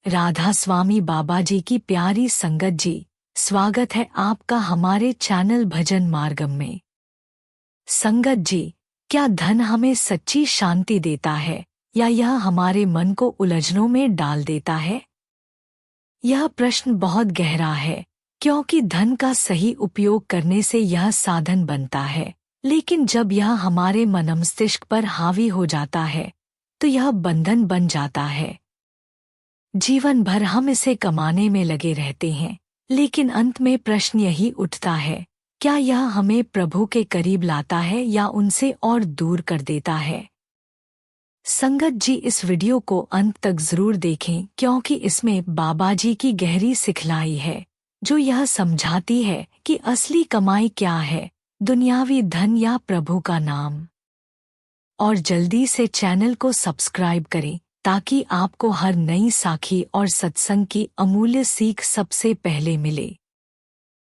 राधा स्वामी बाबा जी की प्यारी संगत जी, स्वागत है आपका हमारे चैनल भजन मार्गम में। संगत जी, क्या धन हमें सच्ची शांति देता है या यह हमारे मन को उलझनों में डाल देता है? यह प्रश्न बहुत गहरा है, क्योंकि धन का सही उपयोग करने से यह साधन बनता है, लेकिन जब यह हमारे मन मस्तिष्क पर हावी हो जाता है तो यह बंधन बन जाता है। जीवन भर हम इसे कमाने में लगे रहते हैं, लेकिन अंत में प्रश्न यही उठता है, क्या यह हमें प्रभु के करीब लाता है या उनसे और दूर कर देता है? संगत जी, इस वीडियो को अंत तक जरूर देखें, क्योंकि इसमें बाबा जी की गहरी सिखलाई है जो यह समझाती है कि असली कमाई क्या है, दुनियावी धन या प्रभु का नाम। और जल्दी से चैनल को सब्सक्राइब करें ताकि आपको हर नई साखी और सत्संग की अमूल्य सीख सबसे पहले मिले।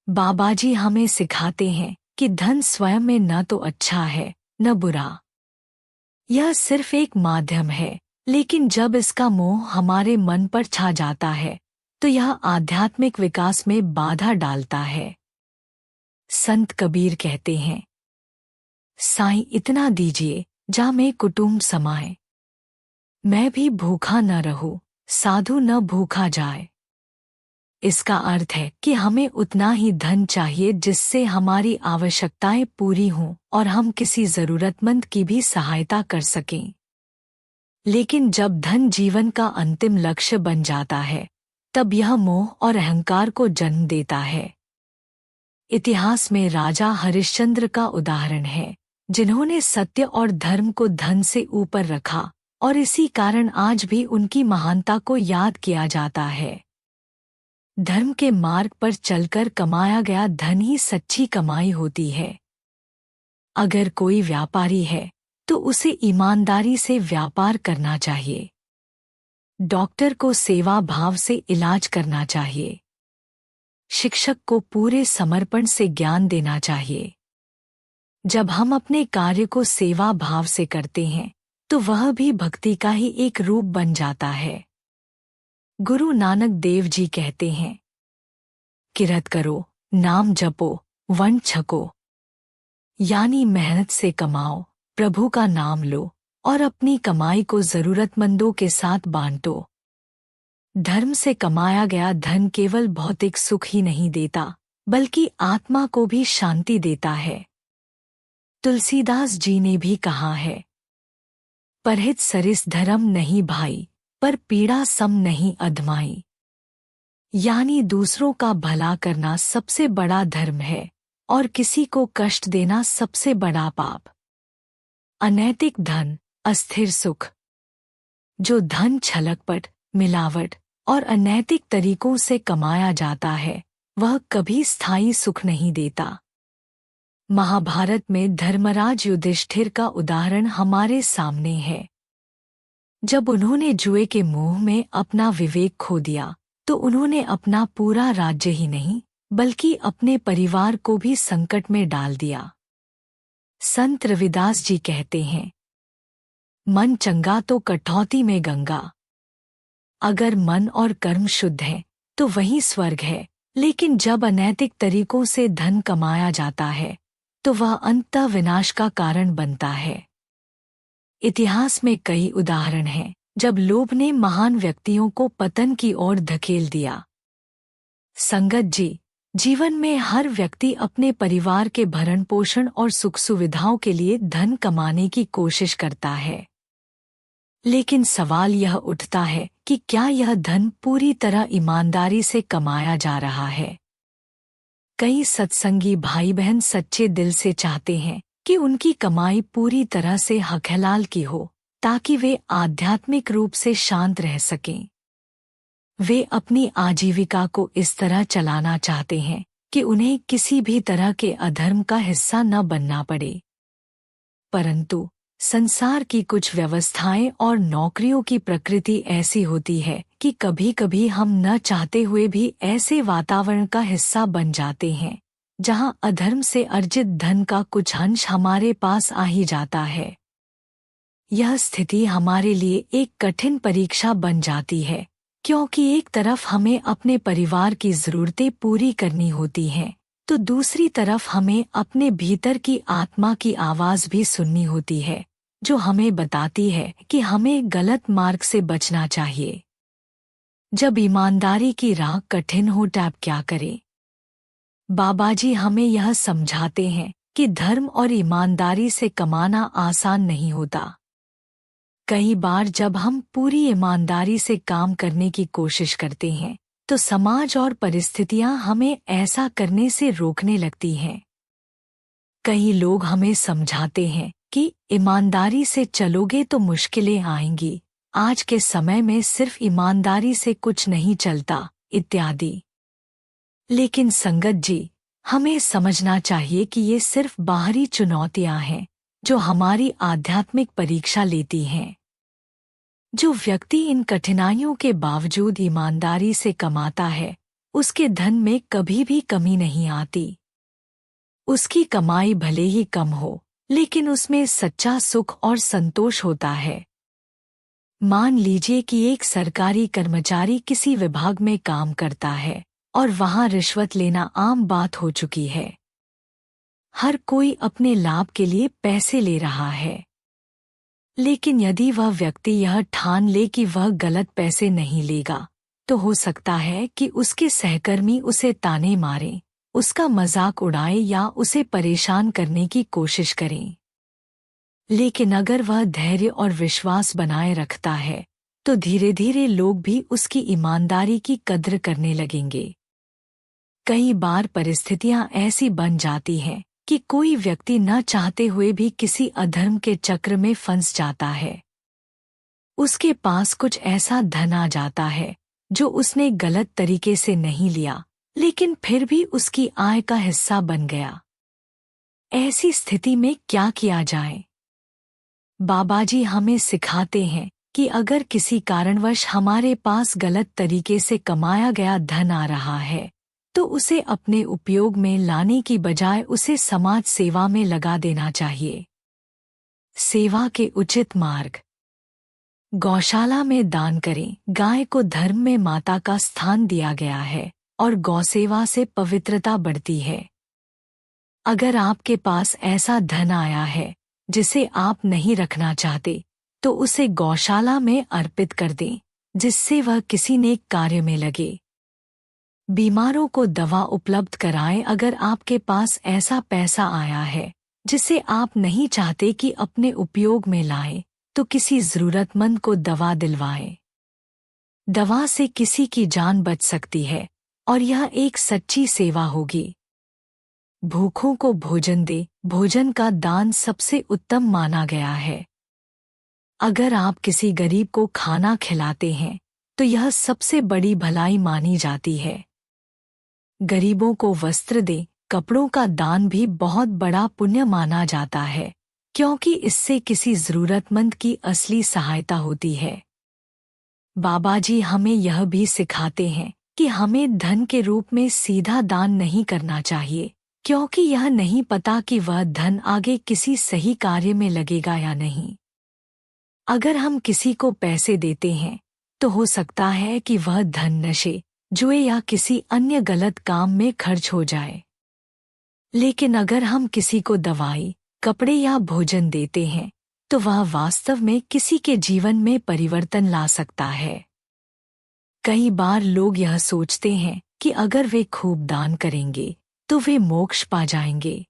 बाबा जी हमें सिखाते हैं कि धन स्वयं में न तो अच्छा है न बुरा, यह सिर्फ एक माध्यम है, लेकिन जब इसका मोह हमारे मन पर छा जाता है तो यह आध्यात्मिक विकास में बाधा डालता है। संत कबीर कहते हैं, साईं इतना दीजिए जा में कुटुंब समाए, मैं भी भूखा न रहूं, साधु न भूखा जाए। इसका अर्थ है कि हमें उतना ही धन चाहिए जिससे हमारी आवश्यकताएं पूरी हों और हम किसी जरूरतमंद की भी सहायता कर सकें। लेकिन जब धन जीवन का अंतिम लक्ष्य बन जाता है तब यह मोह और अहंकार को जन्म देता है। इतिहास में राजा हरिश्चंद्र का उदाहरण है, जिन्होंने सत्य और धर्म को धन से ऊपर रखा, और इसी कारण आज भी उनकी महानता को याद किया जाता है। धर्म के मार्ग पर चलकर कमाया गया धन ही सच्ची कमाई होती है। अगर कोई व्यापारी है तो उसे ईमानदारी से व्यापार करना चाहिए। डॉक्टर को सेवा भाव से इलाज करना चाहिए। शिक्षक को पूरे समर्पण से ज्ञान देना चाहिए। जब हम अपने कार्य को सेवा भाव से करते हैं तो वह भी भक्ति का ही एक रूप बन जाता है। गुरु नानक देव जी कहते हैं, किरत करो, नाम जपो, वन छको, यानी मेहनत से कमाओ, प्रभु का नाम लो और अपनी कमाई को जरूरतमंदों के साथ बांटो। धर्म से कमाया गया धन केवल भौतिक सुख ही नहीं देता, बल्कि आत्मा को भी शांति देता है। तुलसीदास जी ने भी कहा है, परहित सरिस धर्म नहीं भाई, पर पीड़ा सम नहीं अधमाई। यानी दूसरों का भला करना सबसे बड़ा धर्म है और किसी को कष्ट देना सबसे बड़ा पाप। अनैतिक धन, अस्थिर सुख। जो धन छलकपट, मिलावट और अनैतिक तरीकों से कमाया जाता है वह कभी स्थायी सुख नहीं देता। महाभारत में धर्मराज युधिष्ठिर का उदाहरण हमारे सामने है। जब उन्होंने जुए के मोह में अपना विवेक खो दिया तो उन्होंने अपना पूरा राज्य ही नहीं बल्कि अपने परिवार को भी संकट में डाल दिया। संत रविदास जी कहते हैं, मन चंगा तो कठौती में गंगा। अगर मन और कर्म शुद्ध है तो वही स्वर्ग है, लेकिन जब अनैतिक तरीकों से धन कमाया जाता है तो वह अंततः विनाश का कारण बनता है। इतिहास में कई उदाहरण हैं जब लोभ ने महान व्यक्तियों को पतन की ओर धकेल दिया। संगत जी, जीवन में हर व्यक्ति अपने परिवार के भरण पोषण और सुख सुविधाओं के लिए धन कमाने की कोशिश करता है, लेकिन सवाल यह उठता है कि क्या यह धन पूरी तरह ईमानदारी से कमाया जा रहा है? कई सत्संगी भाई बहन सच्चे दिल से चाहते हैं कि उनकी कमाई पूरी तरह से हक हलाल की हो, ताकि वे आध्यात्मिक रूप से शांत रह सकें। वे अपनी आजीविका को इस तरह चलाना चाहते हैं कि उन्हें किसी भी तरह के अधर्म का हिस्सा न बनना पड़े। परंतु संसार की कुछ व्यवस्थाएं और नौकरियों की प्रकृति ऐसी होती है कि कभी-कभी हम न चाहते हुए भी ऐसे वातावरण का हिस्सा बन जाते हैं जहां अधर्म से अर्जित धन का कुछ अंश हमारे पास आ ही जाता है। यह स्थिति हमारे लिए एक कठिन परीक्षा बन जाती है क्योंकि एक तरफ हमें अपने परिवार की ज़रूरतें पूरी करनी होती हैं, तो दूसरी तरफ हमें अपने भीतर की आत्मा की आवाज़ भी सुननी होती है, जो हमें बताती है कि हमें गलत मार्ग से बचना चाहिए। जब ईमानदारी की राह कठिन हो तब क्या करें? बाबाजी हमें यह समझाते हैं कि धर्म और ईमानदारी से कमाना आसान नहीं होता। कई बार जब हम पूरी ईमानदारी से काम करने की कोशिश करते हैं, तो समाज और परिस्थितियां हमें ऐसा करने से रोकने लगती हैं। कई लोग हमें समझाते हैं कि ईमानदारी से चलोगे तो मुश्किलें आएंगी, आज के समय में सिर्फ ईमानदारी से कुछ नहीं चलता, इत्यादि। लेकिन संगत जी, हमें समझना चाहिए कि ये सिर्फ बाहरी चुनौतियां हैं, जो हमारी आध्यात्मिक परीक्षा लेती हैं। जो व्यक्ति इन कठिनाइयों के बावजूद ईमानदारी से कमाता है, उसके धन में कभी भी कमी नहीं आती। उसकी कमाई भले ही कम हो, लेकिन उसमें सच्चा सुख और संतोष होता है। मान लीजिए कि एक सरकारी कर्मचारी किसी विभाग में काम करता है और वहां रिश्वत लेना आम बात हो चुकी है। हर कोई अपने लाभ के लिए पैसे ले रहा है। लेकिन यदि वह व्यक्ति यह ठान ले कि वह गलत पैसे नहीं लेगा, तो हो सकता है कि उसके सहकर्मी उसे ताने मारें, उसका मजाक उड़ाएं या उसे परेशान करने की कोशिश करें। लेकिन अगर वह धैर्य और विश्वास बनाए रखता है, तो धीरे धीरे लोग भी उसकी ईमानदारी की कद्र करने लगेंगे। कई बार परिस्थितियां ऐसी बन जाती हैं कि कोई व्यक्ति न चाहते हुए भी किसी अधर्म के चक्र में फंस जाता है। उसके पास कुछ ऐसा धन आ जाता है जो उसने गलत तरीके से नहीं लिया, लेकिन फिर भी उसकी आय का हिस्सा बन गया। ऐसी स्थिति में क्या किया जाए? बाबाजी हमें सिखाते हैं कि अगर किसी कारणवश हमारे पास गलत तरीके से कमाया गया धन आ रहा है, तो उसे अपने उपयोग में लाने की बजाय उसे समाज सेवा में लगा देना चाहिए। सेवा के उचित मार्ग। गौशाला में दान करें। गाय को धर्म में माता का स्थान दिया गया है और गौसेवा से पवित्रता बढ़ती है। अगर आपके पास ऐसा धन आया है जिसे आप नहीं रखना चाहते, तो उसे गौशाला में अर्पित कर दें, जिससे वह किसी नेक कार्य में लगे। बीमारों को दवा उपलब्ध कराएं। अगर आपके पास ऐसा पैसा आया है जिसे आप नहीं चाहते कि अपने उपयोग में लाएं, तो किसी जरूरतमंद को दवा दिलवाएं। दवा से किसी की जान बच सकती है और यह एक सच्ची सेवा होगी। भूखों को भोजन दे। भोजन का दान सबसे उत्तम माना गया है। अगर आप किसी गरीब को खाना खिलाते हैं, तो यह सबसे बड़ी भलाई मानी जाती है। गरीबों को वस्त्र दे। कपड़ों का दान भी बहुत बड़ा पुण्य माना जाता है, क्योंकि इससे किसी जरूरतमंद की असली सहायता होती है। बाबाजी हमें यह भी सिखाते हैं कि हमें धन के रूप में सीधा दान नहीं करना चाहिए, क्योंकि यह नहीं पता कि वह धन आगे किसी सही कार्य में लगेगा या नहीं। अगर हम किसी को पैसे देते हैं, तो हो सकता है कि वह धन नशे, जुए या किसी अन्य गलत काम में खर्च हो जाए। लेकिन अगर हम किसी को दवाई, कपड़े या भोजन देते हैं, तो वह वास्तव में किसी के जीवन में परिवर्तन ला सकता है। कई बार लोग यह सोचते हैं कि अगर वे खूब दान करेंगे तो वे मोक्ष पा जाएंगे।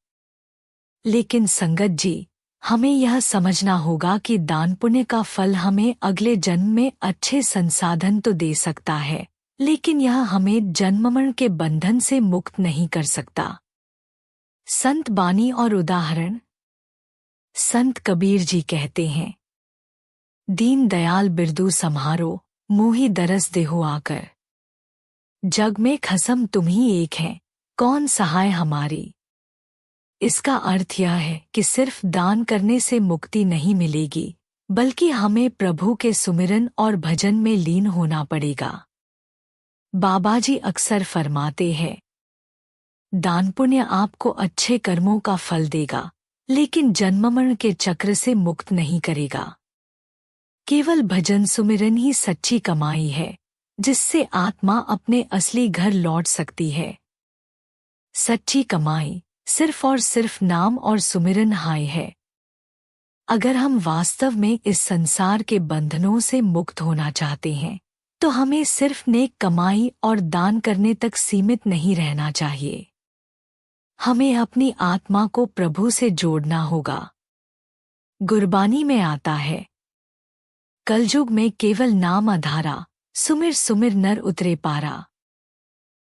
लेकिन संगत जी, हमें यह समझना होगा कि दान पुण्य का फल हमें अगले जन्म में अच्छे संसाधन तो दे सकता है, लेकिन यह हमें जन्म-मरण के बंधन से मुक्त नहीं कर सकता। संत बानी और उदाहरण। संत कबीर जी कहते हैं, दीन दयाल बिरदू सम्हारो, मोहि दरस देहो आकर। जग में खसम तुम ही एक हैं, कौन सहाय हमारी। इसका अर्थ यह है कि सिर्फ दान करने से मुक्ति नहीं मिलेगी, बल्कि हमें प्रभु के सुमिरन और भजन में लीन होना पड़ेगा। बाबाजी अक्सर फरमाते हैं, दान पुण्य आपको अच्छे कर्मों का फल देगा, लेकिन जन्म-मरण के चक्र से मुक्त नहीं करेगा। केवल भजन सुमिरन ही सच्ची कमाई है, जिससे आत्मा अपने असली घर लौट सकती है। सच्ची कमाई सिर्फ और सिर्फ नाम और सुमिरन हाय है। अगर हम वास्तव में इस संसार के बंधनों से मुक्त होना चाहते हैं तो हमें सिर्फ नेक कमाई और दान करने तक सीमित नहीं रहना चाहिए। हमें अपनी आत्मा को प्रभु से जोड़ना होगा। गुरबानी में आता है, कलयुग में केवल नाम आधारा, सुमिर सुमिर नर उतरे पारा।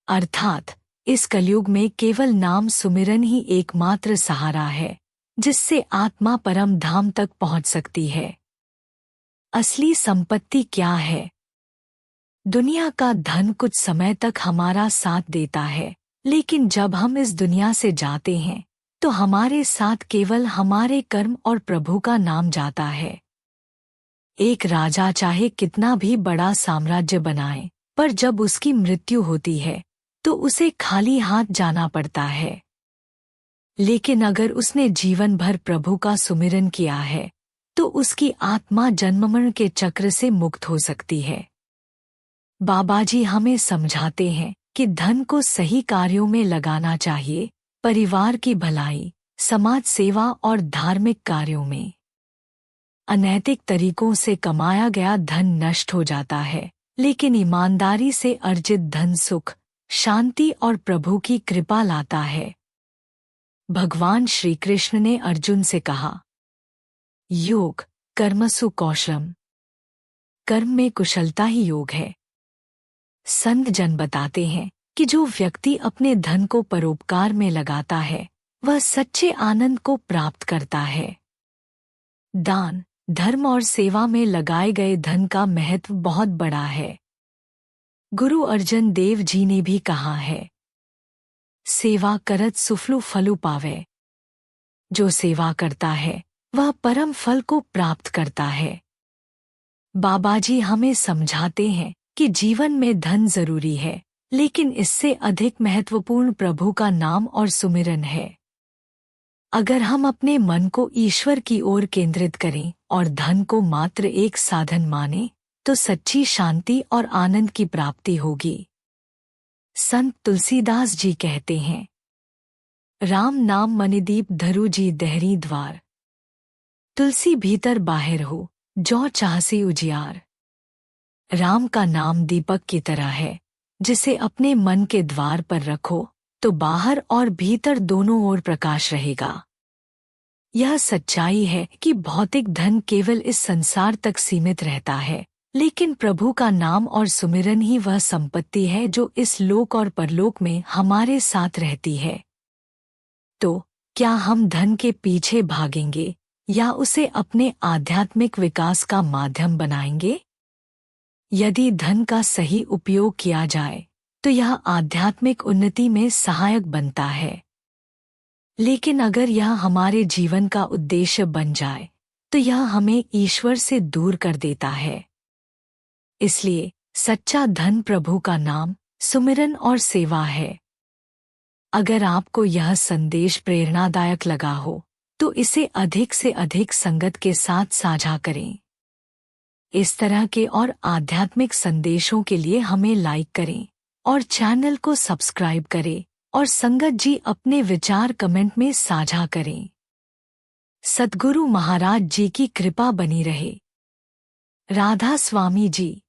अर्थात इस कलयुग में केवल नाम सुमिरन ही एकमात्र सहारा है जिससे आत्मा परम धाम तक पहुंच सकती है। असली संपत्ति क्या है? दुनिया का धन कुछ समय तक हमारा साथ देता है, लेकिन जब हम इस दुनिया से जाते हैं तो हमारे साथ केवल हमारे कर्म और प्रभु का नाम जाता है। एक राजा चाहे कितना भी बड़ा साम्राज्य बनाए, पर जब उसकी मृत्यु होती है तो उसे खाली हाथ जाना पड़ता है। लेकिन अगर उसने जीवन भर प्रभु का सुमिरन किया है तो उसकी आत्मा जन्ममरण के चक्र से मुक्त हो सकती है। बाबाजी हमें समझाते हैं कि धन को सही कार्यों में लगाना चाहिए, परिवार की भलाई, समाज सेवा और धार्मिक कार्यों में। अनैतिक तरीकों से कमाया गया धन नष्ट हो जाता है, लेकिन ईमानदारी से अर्जित धन सुख, शांति और प्रभु की कृपा लाता है। भगवान श्री कृष्ण ने अर्जुन से कहा, योग कर्मसु कौशलम, कर्म में कुशलता ही योग है। संत जन बताते हैं कि जो व्यक्ति अपने धन को परोपकार में लगाता है वह सच्चे आनंद को प्राप्त करता है। दान, धर्म और सेवा में लगाए गए धन का महत्व बहुत बड़ा है। गुरु अर्जन देव जी ने भी कहा है, सेवा करत सुफलु फलु पावे। जो सेवा करता है वह परम फल को प्राप्त करता है। बाबाजी हमें समझाते हैं कि जीवन में धन जरूरी है, लेकिन इससे अधिक महत्वपूर्ण प्रभु का नाम और सुमिरन है। अगर हम अपने मन को ईश्वर की ओर केंद्रित करें और धन को मात्र एक साधन माने तो सच्ची शांति और आनंद की प्राप्ति होगी। संत तुलसीदास जी कहते हैं, राम नाम मणिदीप धरु जी दहरी द्वार। तुलसी भीतर बाहर हो, जो चाहसी उजियार। राम का नाम दीपक की तरह है, जिसे अपने मन के द्वार पर रखो तो बाहर और भीतर दोनों ओर प्रकाश रहेगा। यह सच्चाई है कि भौतिक धन केवल इस संसार तक सीमित रहता है, लेकिन प्रभु का नाम और सुमिरन ही वह संपत्ति है जो इस लोक और परलोक में हमारे साथ रहती है। तो क्या हम धन के पीछे भागेंगे या उसे अपने आध्यात्मिक विकास का माध्यम बनाएंगे? यदि धन का सही उपयोग किया जाए तो यह आध्यात्मिक उन्नति में सहायक बनता है, लेकिन अगर यह हमारे जीवन का उद्देश्य बन जाए तो यह हमें ईश्वर से दूर कर देता है। इसलिए सच्चा धन प्रभु का नाम, सुमिरन और सेवा है। अगर आपको यह संदेश प्रेरणादायक लगा हो तो इसे अधिक से अधिक संगत के साथ साझा करें। इस तरह के और आध्यात्मिक संदेशों के लिए हमें लाइक करें और चैनल को सब्सक्राइब करें और संगत जी अपने विचार कमेंट में साझा करें। सद्गुरु महाराज जी की कृपा बनी रहे। राधा स्वामी जी।